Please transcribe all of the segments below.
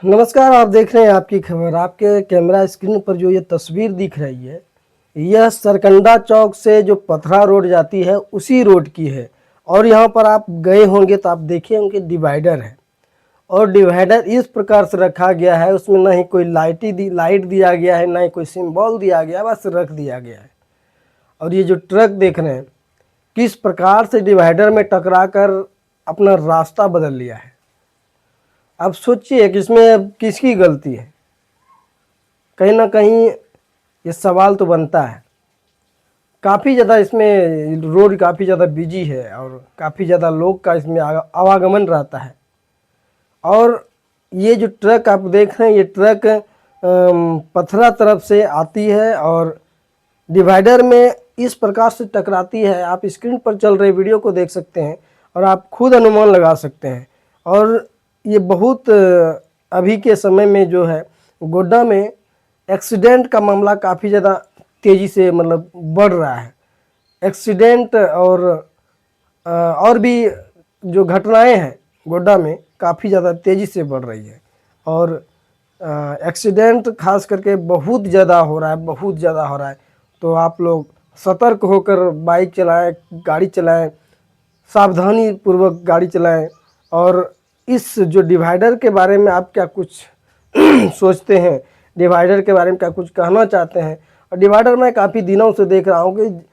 नमस्कार, आप देख रहे हैं आपकी खबर। आपके कैमरा स्क्रीन पर जो ये तस्वीर दिख रही है, यह सरकंडा चौक से जो पथरा रोड जाती है उसी रोड की है। और यहाँ पर आप गए होंगे तो आप देखे होंगे डिवाइडर है, और डिवाइडर इस प्रकार से रखा गया है, उसमें ना ही कोई लाइट दिया गया है, ना ही कोई सिंबल दिया गया है, बस रख दिया गया है। और ये जो ट्रक देख रहे हैं किस प्रकार से डिवाइडर में टकरा कर अपना रास्ता बदल लिया है। अब सोचिए कि इसमें अब किसकी गलती है। कहीं ना कहीं ये सवाल तो बनता है। काफ़ी ज़्यादा इसमें रोड काफ़ी ज़्यादा बिजी है और काफ़ी ज़्यादा लोग का इसमें आवागमन रहता है। और ये जो ट्रक आप देख रहे हैं, ये ट्रक पथरा तरफ से आती है और डिवाइडर में इस प्रकार से टकराती है। आप स्क्रीन पर चल रहे वीडियो को देख सकते हैं और आप खुद अनुमान लगा सकते हैं। और ये बहुत अभी के समय में जो है गोड्डा में एक्सीडेंट का मामला काफ़ी ज़्यादा तेज़ी से मतलब बढ़ रहा है। एक्सीडेंट और भी जो घटनाएं हैं गोड्डा में काफ़ी ज़्यादा तेज़ी से बढ़ रही है। और एक्सीडेंट खास करके बहुत ज़्यादा हो रहा है, बहुत ज़्यादा हो रहा है। तो आप लोग सतर्क होकर बाइक चलाएं, गाड़ी चलाएं, सावधानी पूर्वक गाड़ी चलाएं। और इस जो डिवाइडर के बारे में आप क्या कुछ सोचते हैं, डिवाइडर के बारे में क्या कुछ कहना चाहते हैं। और डिवाइडर मैं काफ़ी दिनों से देख रहा हूँ कि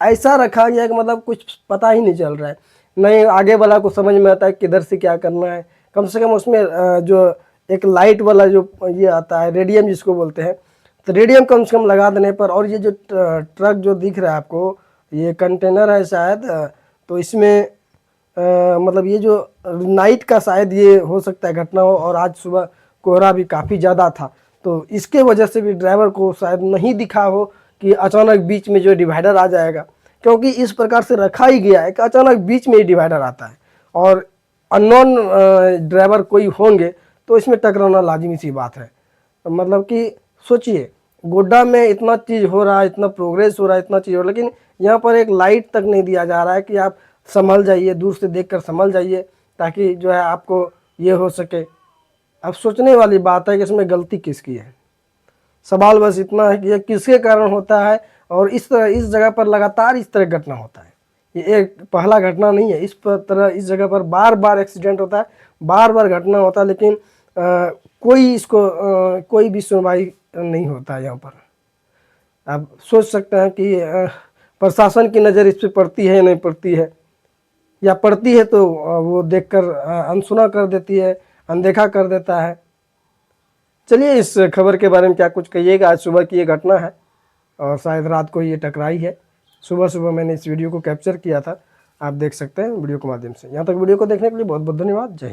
ऐसा रखा गया है कि मतलब कुछ पता ही नहीं चल रहा है। नहीं आगे वाला को समझ में आता है किधर से क्या करना है। कम से कम उसमें जो एक लाइट वाला जो ये आता है, रेडियम जिसको बोलते हैं, तो रेडियम कम से कम लगा देने पर। और ये जो ट्रक जो दिख रहा है आपको, ये कंटेनर है शायद, तो इसमें मतलब ये जो नाइट का शायद ये हो सकता है घटना हो। और आज सुबह कोहरा भी काफ़ी ज़्यादा था, तो इसके वजह से भी ड्राइवर को शायद नहीं दिखा हो कि अचानक बीच में जो डिवाइडर आ जाएगा। क्योंकि इस प्रकार से रखा ही गया है कि अचानक बीच में ही डिवाइडर आता है और अननोन ड्राइवर कोई होंगे तो इसमें टकराना लाजिमी सी बात है। मतलब कि सोचिए, गोड्डा में इतना चीज़ हो रहा है, इतना प्रोग्रेस हो रहा है, इतना चीज़ हो रहा है, लेकिन यहाँ पर एक लाइट तक नहीं दिया जा रहा है कि आप संभल जाइए, दूर से देखकर संभल जाइए, ताकि जो है आपको ये हो सके। अब सोचने वाली बात है कि इसमें गलती किसकी है। सवाल बस इतना है कि यह किसके कारण होता है और इस जगह पर लगातार इस तरह घटना होता है। ये एक पहला घटना नहीं है, इस जगह पर बार बार एक्सीडेंट होता है, बार बार घटना होता है, लेकिन कोई भी सुनवाई नहीं होता है यहाँ पर। आप सोच सकते हैं कि प्रशासन की नज़र इस पर पड़ती है या नहीं पड़ती है, या पड़ती है तो वो देखकर अनसुना कर देती है, अनदेखा कर देता है। चलिए इस खबर के बारे में क्या कुछ कहिएगा। आज सुबह की ये घटना है और शायद रात को ये टकराई है। सुबह सुबह मैंने इस वीडियो को कैप्चर किया था, आप देख सकते हैं वीडियो के माध्यम से। यहाँ तक वीडियो को देखने के लिए बहुत बहुत धन्यवाद। जय हिंद।